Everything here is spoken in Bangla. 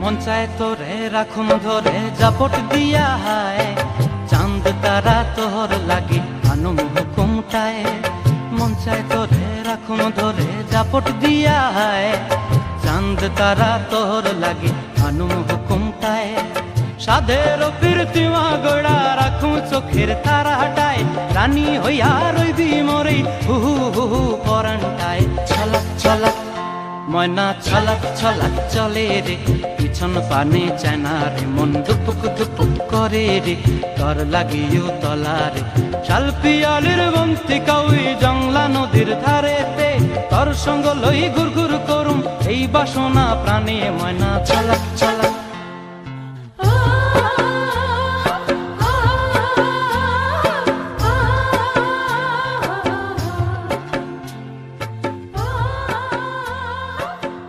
মন চায় তোরে রাখুন ধরে জাপট দিয়া হায়, চাঁদ তারা তোর লাগি আনুম হুকুমটায়। মন চায় তোরে রাখুন ধরে জাপট দিয়া হায়, চাঁদ তারা তোর লাগি আনুম হুকুমটায়। সাধের প্রীতিমা গোড়া রাখুন চোখের তারা হাটায়, রানী হইয়া রইবি মরে হু হু হু পরান্টায়। ছলাক ছলাক ময়না ছলাক ছলাক চলে রে, পিছন পানে চায় না রে, মন দুপুক দুপুক করে রে, তর লাগিও তলারে। শাল পিয়ালির বন্তি কাউই জংলা নদীর ধারেতে, তর সঙ্গ লই ঘুর ঘুর করুম এই বাসনা প্রাণে। ময়না ছলাক ছলাক